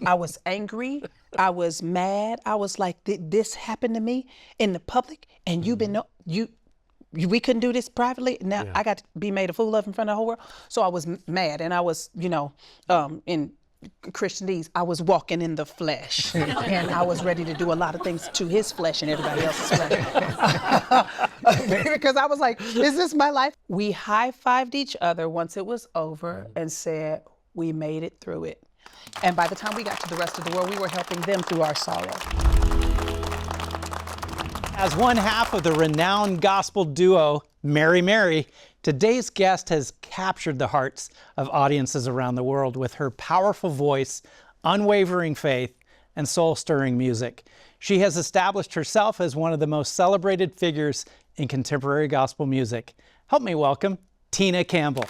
I was angry. I was mad. I was like, this happened to me in the public, and you've been we couldn't do this privately. Now I got to be made a fool of in front of the whole world. So I was mad, and I was, in Christianese, I was walking in the flesh, and I was ready to do a lot of things to his flesh and everybody else's flesh. Because I was like, is this my life? We high-fived each other once it was over and said, we made it through it. And by the time we got to the rest of the world, we were helping them through our sorrow. As one half of the renowned gospel duo, Mary Mary, today's guest has captured the hearts of audiences around the world with her powerful voice, unwavering faith, and soul-stirring music. She has established herself as one of the most celebrated figures in contemporary gospel music. Help me welcome Tina Campbell.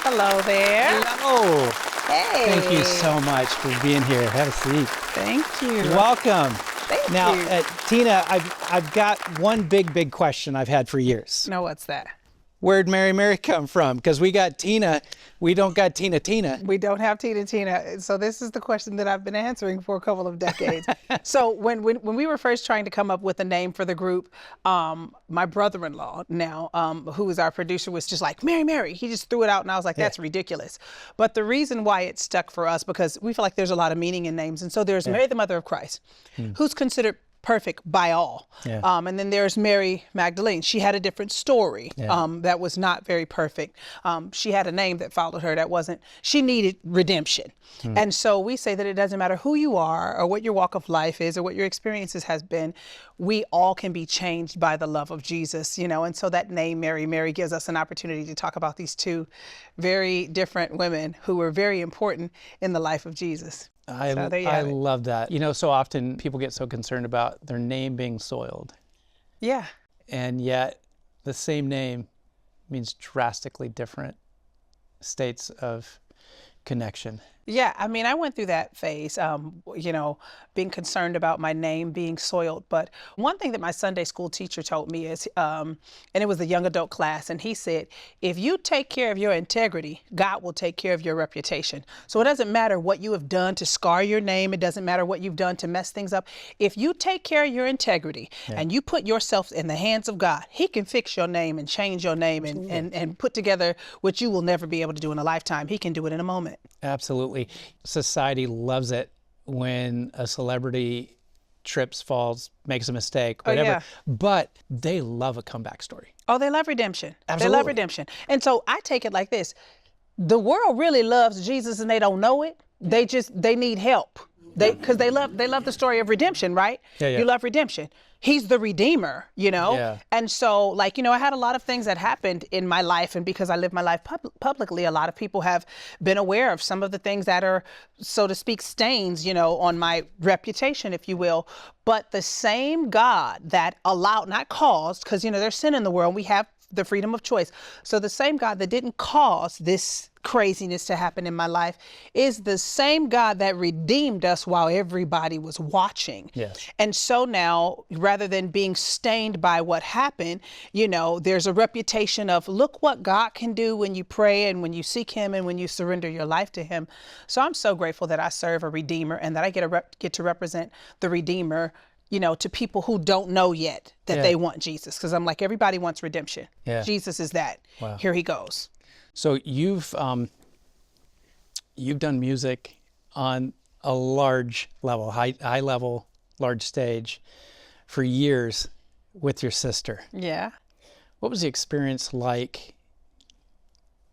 Hello there. Hello. Hey. Thank you so much for being here. Have a seat. Thank you. Welcome. Thank now, you. Tina, I've got one big question I've had for years. No, what's that? Where'd Mary Mary come from? Because we got Tina, we don't got Tina. We don't have Tina. So this is the question that I've been answering for a couple of decades. So when we were first trying to come up with a name for the group, my brother-in-law now, who is our producer, was just like, Mary Mary. He just threw it out, and I was like, that's ridiculous. But the reason why it stuck for us, because we feel like there's a lot of meaning in names. And so there's Mary, the mother of Christ, who's considered perfect by all. And then there's Mary Magdalene. She had a different story that was not very perfect. She had a name that followed her that wasn't, she needed redemption. And so we say that it doesn't matter who you are or what your walk of life is or what your experiences has been, we all can be changed by the love of Jesus, and so that name Mary Mary gives us an opportunity to talk about these two very different women who were very important in the life of Jesus. I love that. So often people get so concerned about their name being soiled. Yeah. And yet the same name means drastically different states of connection. Yeah, I mean, I went through that phase, being concerned about my name being soiled. But one thing that my Sunday school teacher told me is, and it was a young adult class, and he said, if you take care of your integrity, God will take care of your reputation. So it doesn't matter what you have done to scar your name. It doesn't matter what you've done to mess things up. If you take care of your integrity and you put yourself in the hands of God, he can fix your name and change your name and put together what you will never be able to do in a lifetime. He can do it in a moment. Absolutely. Society loves it when a celebrity trips, falls, makes a mistake, whatever. But they love a comeback story. Oh, they love redemption. Absolutely. They love redemption. And so I take it like this. The world really loves Jesus and they don't know it. They need help. Because they love the story of redemption, right? You love redemption. He's the Redeemer, And so, I had a lot of things that happened in my life, and because I live my life publicly, a lot of people have been aware of some of the things that are, so to speak, stains, on my reputation, if you will. But the same God that allowed, not caused, because, there's sin in the world, we have the freedom of choice. So the same God that didn't cause this craziness to happen in my life is the same God that redeemed us while everybody was watching. Yes. And so now, rather than being stained by what happened, there's a reputation of, look what God can do when you pray and when you seek him and when you surrender your life to him. So I'm so grateful that I serve a Redeemer and that I get to represent the Redeemer, to people who don't know yet that they want Jesus. Because I'm like, everybody wants redemption. Jesus is that. Wow. Here he goes. So you've done music on a large level, high level, large stage for years with your sister. Yeah. What was the experience like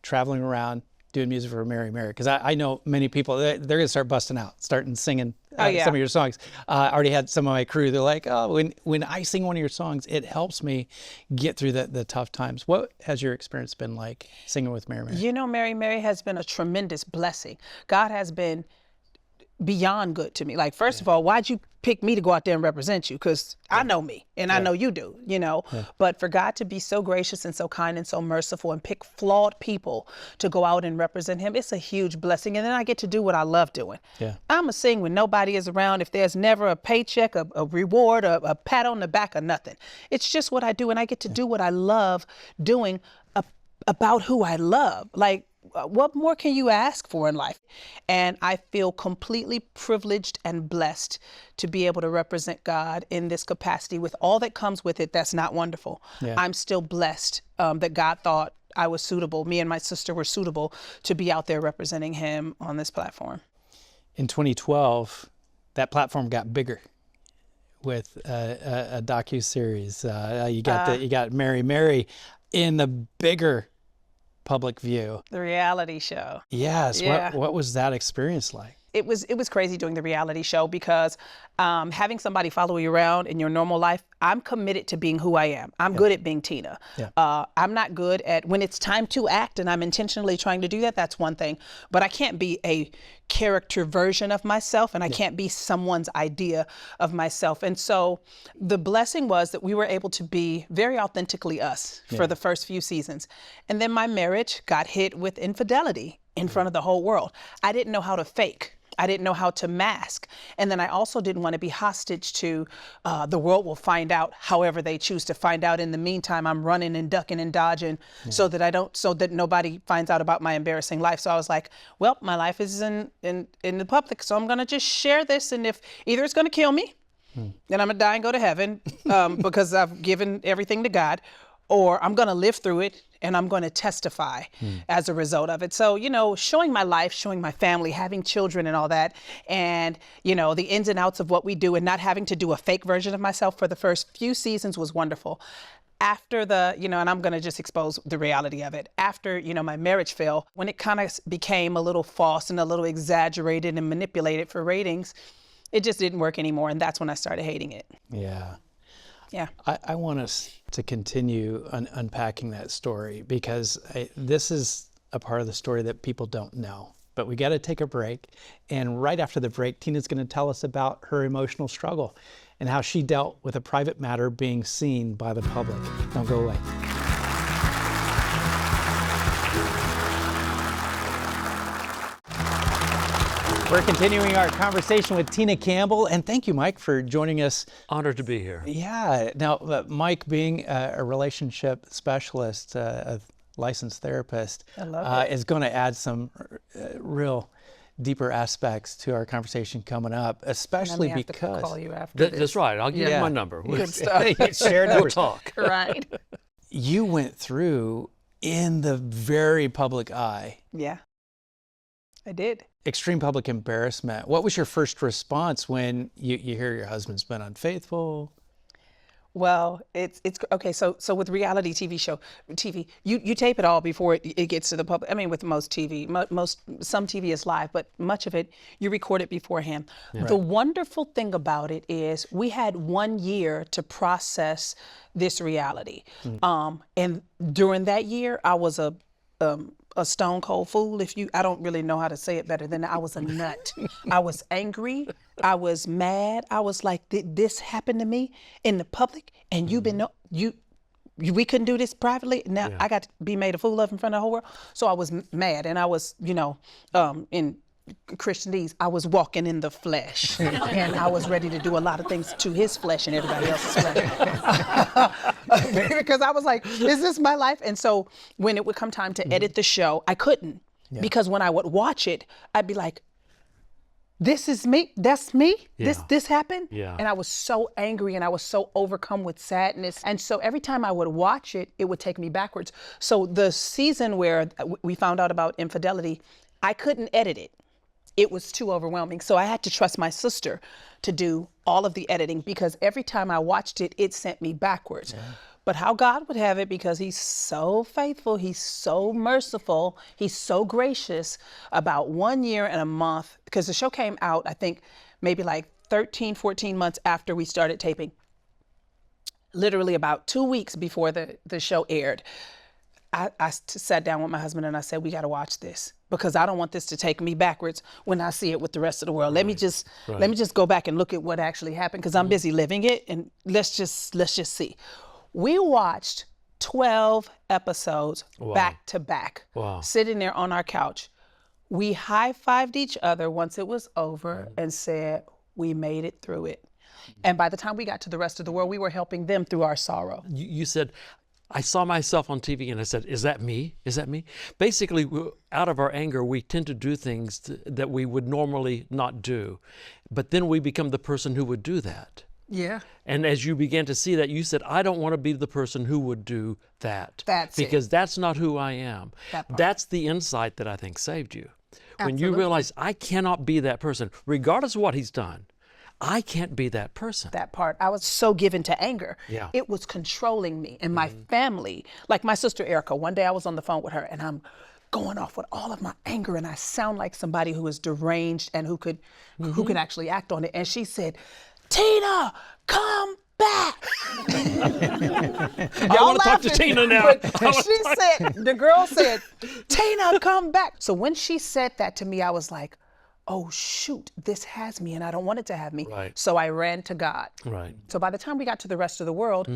traveling around doing music for Mary Mary? Because I know many people, they're going to start busting out, starting singing some of your songs. I already had some of my crew, they're like, oh, when I sing one of your songs, it helps me get through the tough times. What has your experience been like singing with Mary Mary? Mary Mary has been a tremendous blessing. God has been beyond good to me. Like, first of all, why'd you pick me to go out there and represent you? Because I know me and I know you do, But for God to be so gracious and so kind and so merciful and pick flawed people to go out and represent him, it's a huge blessing. And then I get to do what I love doing. I'm going to sing when nobody is around, if there's never a paycheck, a reward, a pat on the back or nothing. It's just what I do. And I get to do what I love doing, about who I love. Like, what more can you ask for in life? And I feel completely privileged and blessed to be able to represent God in this capacity with all that comes with it. That's not wonderful. Yeah. I'm still blessed that God thought I was suitable. Me and my sister were suitable to be out there representing him on this platform. In 2012, that platform got bigger with a docu-series. You got Mary Mary in the bigger public view. The reality show. Yes. Yeah. What was that experience like? It was crazy doing the reality show because having somebody follow you around in your normal life, I'm committed to being who I am. I'm good at being Tina. Yeah. I'm not good at when it's time to act and I'm intentionally trying to do that, that's one thing. But I can't be a character version of myself and I can't be someone's idea of myself. And so the blessing was that we were able to be very authentically us for the first few seasons. And then my marriage got hit with infidelity in front of the whole world. I didn't know how to fake. I didn't know how to mask. And then I also didn't want to be hostage to the world will find out however they choose to find out. In the meantime, I'm running and ducking and dodging so that nobody finds out about my embarrassing life. So I was like, well, my life is in the public, so I'm going to just share this. And if either it's going to kill me and I'm going to die and go to heaven because I've given everything to God, or I'm going to live through it and I'm going to testify as a result of it. So, you know, showing my life, showing my family, having children and all that, and, you know, the ins and outs of what we do and not having to do a fake version of myself for the first few seasons was wonderful. After and I'm going to just expose the reality of it. After, my marriage fell, when it kind of became a little false and a little exaggerated and manipulated for ratings, it just didn't work anymore. And that's when I started hating it. Yeah. Yeah. I want us to continue unpacking that story because this is a part of the story that people don't know. But we got to take a break. And right after the break, Tina's going to tell us about her emotional struggle and how she dealt with a private matter being seen by the public. Don't go away. We're continuing our conversation with Tina Campbell, and thank you, Mike, for joining us. Honored to be here. Yeah. Now, Mike, being a relationship specialist, a licensed therapist, is going to add some real deeper aspects to our conversation coming up, especially have because to call you after this. That's right. I'll give you my number. Good stuff. share We'll numbers. talk. Right. You went through in the very public eye. Yeah, I did. Extreme public embarrassment. What was your first response when you hear your husband's been unfaithful? Well, it's okay. So with reality TV, you tape it all before it gets to the public. I mean, with most TV, some TV is live, but much of it you record it beforehand. Yeah. The wonderful thing about it is we had 1 year to process this reality, and during that year, I was a stone cold fool. I don't really know how to say it better than that. I was a nut. I was angry. I was mad. I was like, did this happen to me in the public? And we couldn't do this privately. Now I got to be made a fool of in front of the whole world. So I was mad, and I was, in Christianese, I was walking in the flesh, and I was ready to do a lot of things to his flesh and everybody else's flesh. Because I was like, is this my life? And so when it would come time to edit the show, I couldn't. Yeah. Because when I would watch it, I'd be like, this is me, that's me, this happened. Yeah. And I was so angry and I was so overcome with sadness. And so every time I would watch it, it would take me backwards. So the season where we found out about infidelity, I couldn't edit it. It was too overwhelming. So I had to trust my sister to do all of the editing because every time I watched it, it sent me backwards. Yeah. But how God would have it, because he's so faithful, he's so merciful, he's so gracious, about 1 year and a month, because the show came out, I think, maybe like 13, 14 months after we started taping. Literally about 2 weeks before the show aired. I sat down with my husband and I said, we got to watch this because I don't want this to take me backwards when I see it with the rest of the world. Let me just go back and look at what actually happened because I'm busy living it, and let's just see. We watched 12 episodes back to back, sitting there on our couch. We high-fived each other once it was over and said, we made it through it. And by the time we got to the rest of the world, we were helping them through our sorrow. You said, I saw myself on TV and I said, is that me? Is that me? Basically, out of our anger, we tend to do things that we would normally not do. But then we become the person who would do that. Yeah. And as you began to see that, you said, I don't want to be the person who would do that. Because that's not who I am. That's the insight that I think saved you. When you realize, I cannot be that person, regardless of what he's done. I can't be that person. That part. I was so given to anger. Yeah. It was controlling me and my family. Like my sister Erica, one day I was on the phone with her and I'm going off with all of my anger and I sound like somebody who is deranged and who could actually act on it. And she said, Tina, come back. I want to talk to Tina now. The girl said, Tina, come back. So when she said that to me, I was like, oh shoot, this has me and I don't want it to have me. Right. So I ran to God. Right. So by the time we got to the rest of the world,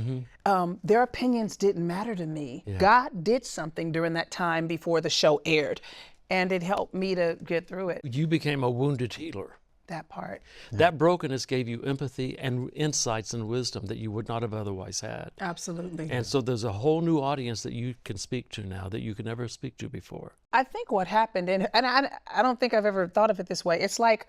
their opinions didn't matter to me. Yeah. God did something during that time before the show aired and it helped me to get through it. You became a wounded healer. That part. That brokenness gave you empathy and insights and wisdom that you would not have otherwise had. Absolutely. And so there's a whole new audience that you can speak to now that you could never speak to before. I think what happened, and I don't think I've ever thought of it this way, it's like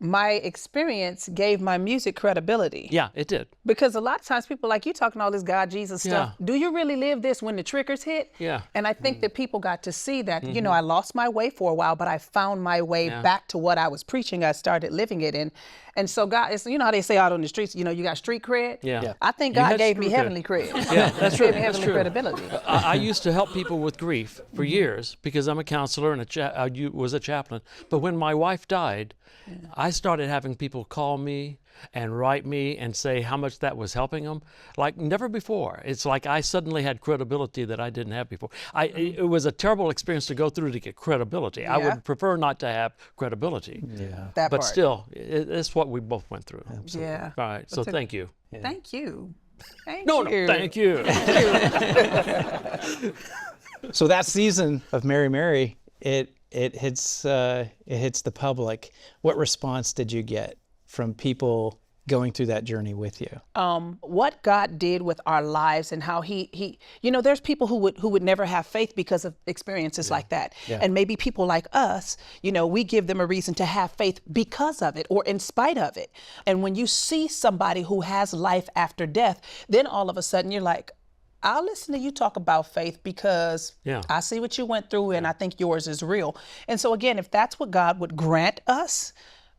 my experience gave my music credibility. Yeah, it did. Because a lot of times people like, you talking all this God, Jesus stuff. Yeah. Do you really live this when the triggers hit? Yeah. And I think that people got to see that, you know, I lost my way for a while, but I found my way back to what I was preaching. I started living it. And so God, it's, you know how they say out on the streets, you know, you got street cred? Yeah. I think God gave me heavenly cred. Yeah, that's true. Gave me heavenly credibility. I used to help people with grief for years because I'm a counselor and I was a chaplain. But when my wife died, I started having people call me and write me and say how much that was helping them, like never before. It's like I suddenly had credibility that I didn't have before. It was a terrible experience to go through to get credibility. I would prefer not to have credibility. Yeah. That but part. Still, it's what we both went through. Absolutely. Yeah. All right, so thank you. Yeah. Thank you. Thank No, you. thank you. So that season of Mary Mary, it hits the public. What response did you get from people going through that journey with you? What God did with our lives and how he you know, there's people who would never have faith because of experiences like that. Yeah. And maybe people like us, you know, we give them a reason to have faith because of it or in spite of it. And when you see somebody who has life after death, then all of a sudden you're like, I'll listen to you talk about faith because I see what you went through and I think yours is real. And so again, if that's what God would grant us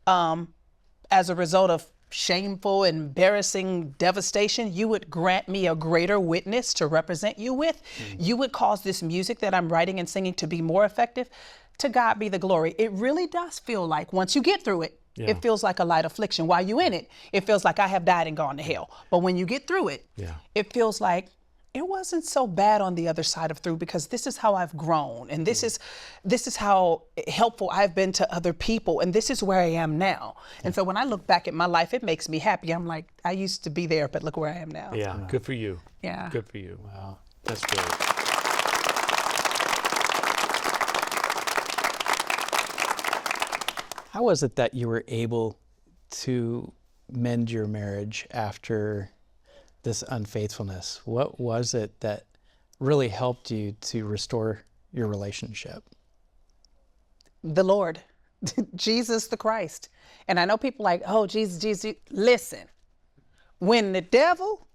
as a result of shameful, embarrassing devastation, you would grant me a greater witness to represent you with. You would cause this music that I'm writing and singing to be more effective. To God be the glory. It really does feel like once you get through it, it feels like a light affliction. While you're in it, it feels like I have died and gone to hell. But when you get through it, it feels like it wasn't so bad on the other side of through because this is how I've grown and this is how helpful I've been to other people and this is where I am now. And so when I look back at my life, it makes me happy. I'm like, I used to be there, but look where I am now. Yeah, good for you. Yeah. Good for you. Wow. That's great. How was it that you were able to mend your marriage after this unfaithfulness? What was it that really helped you to restore your relationship? The Lord, Jesus the Christ. And I know people like, oh, Jesus. Listen, when the devil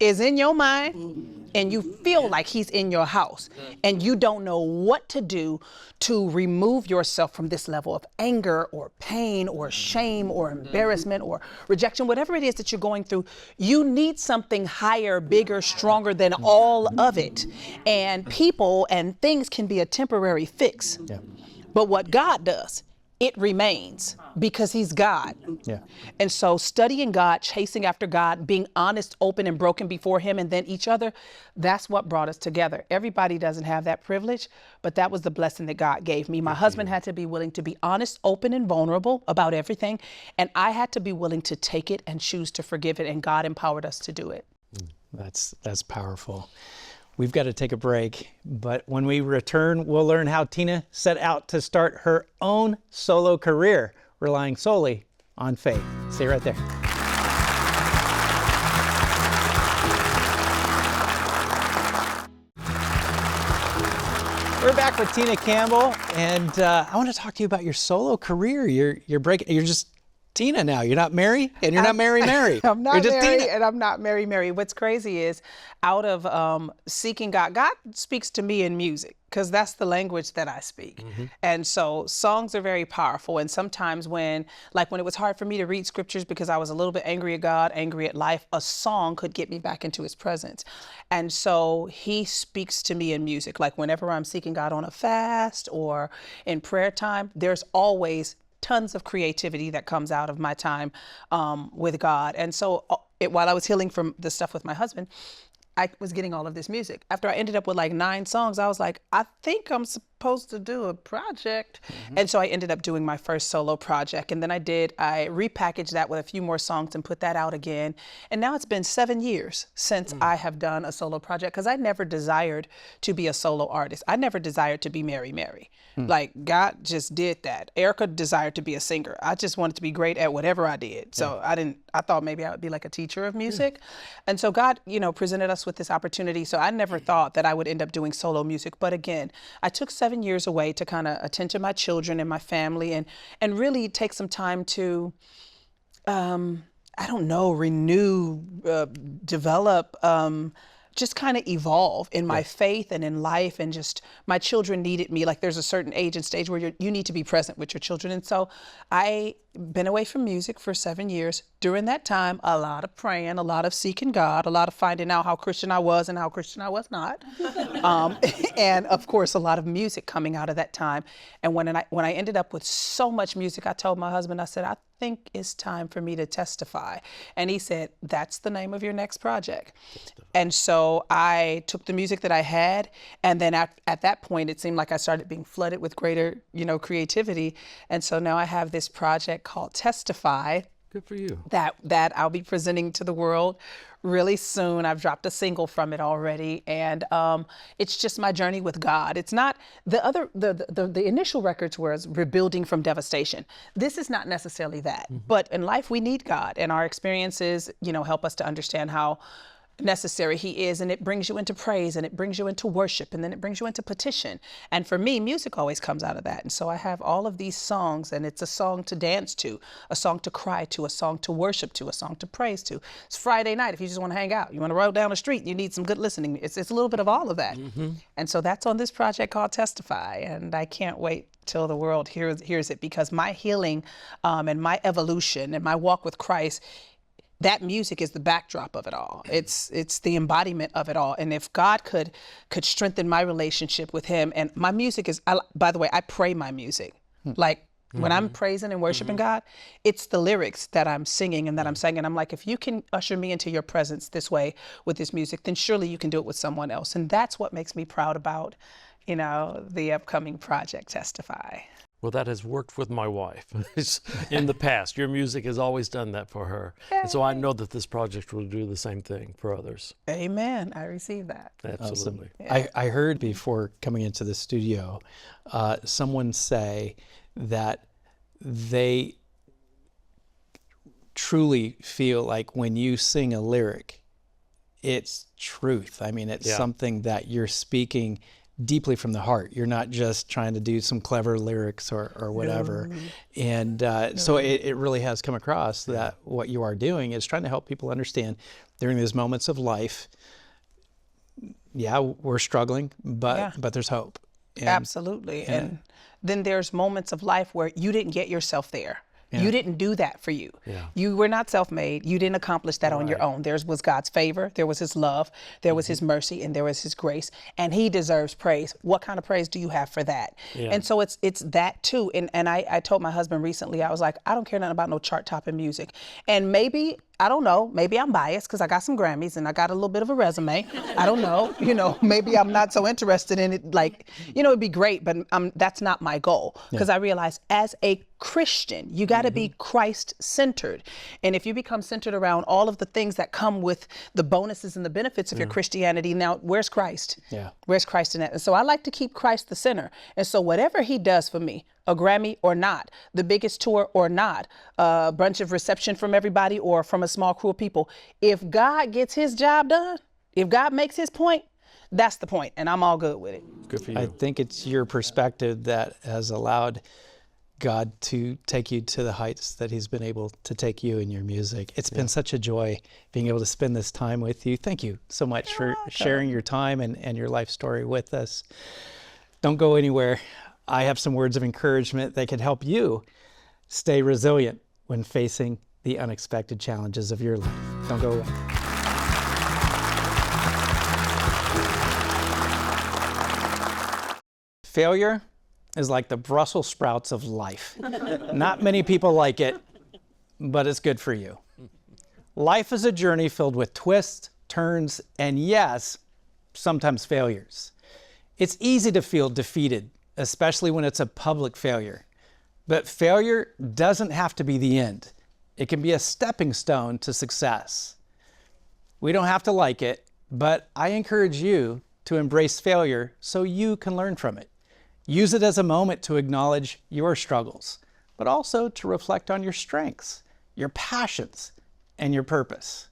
is in your mind and you feel like he's in your house and you don't know what to do to remove yourself from this level of anger or pain or shame or embarrassment or rejection, whatever it is that you're going through, you need something higher, bigger, stronger than all of it. And people and things can be a temporary fix. Yeah. But what God does, it remains because he's God. Yeah. And so studying God, chasing after God, being honest, open, and broken before him and then each other, that's what brought us together. Everybody doesn't have that privilege, but that was the blessing that God gave me. My husband had to be willing to be honest, open, and vulnerable about everything. And I had to be willing to take it and choose to forgive it. And God empowered us to do it. That's powerful. We've got to take a break, but when we return, we'll learn how Tina set out to start her own solo career, relying solely on faith. Stay right there. We're back with Tina Campbell, and I want to talk to you about your solo career. You're just Tina now. You're not Mary, and you're not Mary Mary. I'm not You're just Mary, Tina. and I'm not Mary Mary. What's crazy is, out of seeking God, God speaks to me in music, because that's the language that I speak. And so songs are very powerful. And sometimes when it was hard for me to read scriptures because I was a little bit angry at God, angry at life, a song could get me back into his presence. And so he speaks to me in music. Like whenever I'm seeking God on a fast or in prayer time, there's always tons of creativity that comes out of my time with God. And so while I was healing from the stuff with my husband, I was getting all of this music. After I ended up with like 9 songs, I was like, I think I'm supposed to do a project. And so I ended up doing my first solo project. And then I repackaged that with a few more songs and put that out again. And now it's been 7 years since I have done a solo project, because I never desired to be a solo artist. I never desired to be Mary Mary. Like God just did that. Erica desired to be a singer. I just wanted to be great at whatever I did. So I thought maybe I would be like a teacher of music. And so God, presented us with this opportunity. So I never thought that I would end up doing solo music. But again, I took 7 years away to kind of attend to my children and my family and really take some time to, renew, develop, just kind of evolve in my faith and in life. And just my children needed me. Like there's a certain age and stage where you need to be present with your children. And so I been away from music for 7 years. During that time, a lot of praying, a lot of seeking God, a lot of finding out how Christian I was and how Christian I was not. And of course, a lot of music coming out of that time. And when I ended up with so much music, I told my husband, I said, I think it's time for me to testify. And he said, that's the name of your next project. And so I took the music that I had, and then at that point, it seemed like I started being flooded with greater, creativity. And so now I have this project called Testify. Good for you. That I'll be presenting to the world really soon. I've dropped a single from it already, and it's just my journey with God. It's not the initial records was rebuilding from devastation. This is not necessarily that, but in life we need God, and our experiences, help us to understand how necessary he is, and it brings you into praise, and it brings you into worship, and then it brings you into petition. And for me, music always comes out of that. And so I have all of these songs, and it's a song to dance to, a song to cry to, a song to worship to, a song to praise to. It's Friday night if you just want to hang out, you want to roll down the street, you need some good listening. It's a little bit of all of that. And so that's on this project called Testify, and I can't wait till the world hears it, because my healing and my evolution and my walk with Christ, that music is the backdrop of it all. It's the embodiment of it all. And if God could strengthen my relationship with him, and my music is, by the way, I pray my music. Like when I'm praising and worshiping God, it's the lyrics that I'm singing and that I'm singing. I'm like, if you can usher me into your presence this way with this music, then surely you can do it with someone else. And that's what makes me proud about, the upcoming project, Testify. Well, that has worked with my wife in the past. Your music has always done that for her. And so I know that this project will do the same thing for others. Amen. I receive that. Absolutely. Awesome. I heard before coming into the studio, someone say that they truly feel like when you sing a lyric, it's truth. I mean, it's something that you're speaking deeply from the heart. You're not just trying to do some clever lyrics or whatever. No. And so it really has come across that what you are doing is trying to help people understand during these moments of life, we're struggling, but there's hope. And, absolutely. And then there's moments of life where you didn't get yourself there. Yeah. You didn't do that for you. Yeah. You were not self-made. You didn't accomplish that on your own. There was God's favor. There was his love. There was his mercy, and there was his grace. And he deserves praise. What kind of praise do you have for that? Yeah. And so it's that too. And I told my husband recently, I was like, I don't care nothing about no chart-topping music. And maybe, I don't know, maybe I'm biased because I got some Grammys and I got a little bit of a resume. I don't know, maybe I'm not so interested in it. Like, it'd be great, but that's not my goal. Because I realize as a Christian, you got to be Christ-centered. And if you become centered around all of the things that come with the bonuses and the benefits of your Christianity, now where's Christ? Yeah. Where's Christ in that? And so I like to keep Christ the center. And so whatever he does for me, a Grammy or not, the biggest tour or not, a bunch of reception from everybody or from a small crew of people, if God gets his job done, if God makes his point, that's the point, and I'm all good with it. Good for you. I think it's your perspective that has allowed God to take you to the heights that he's been able to take you in your music. It's been such a joy being able to spend this time with you. Thank you so much for sharing your time and your life story with us. Don't go anywhere. I have some words of encouragement that could help you stay resilient when facing the unexpected challenges of your life. Don't go away. Failure is like the Brussels sprouts of life. Not many people like it, but it's good for you. Life is a journey filled with twists, turns, and yes, sometimes failures. It's easy to feel defeated, especially when it's a public failure. But failure doesn't have to be the end. It can be a stepping stone to success. We don't have to like it, but I encourage you to embrace failure so you can learn from it. Use it as a moment to acknowledge your struggles, but also to reflect on your strengths, your passions, and your purpose.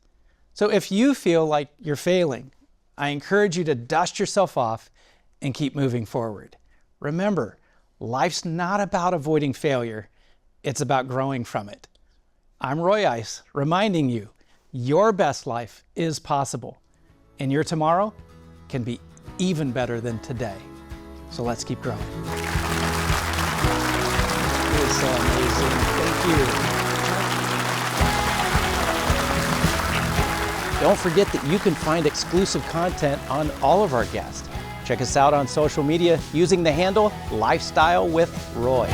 So if you feel like you're failing, I encourage you to dust yourself off and keep moving forward. Remember, life's not about avoiding failure, it's about growing from it. I'm Roy Ice, reminding you, your best life is possible, and your tomorrow can be even better than today. So let's keep growing. It is so amazing. Thank you. Don't forget that you can find exclusive content on all of our guests. Check us out on social media using the handle Lifestyle with Roy.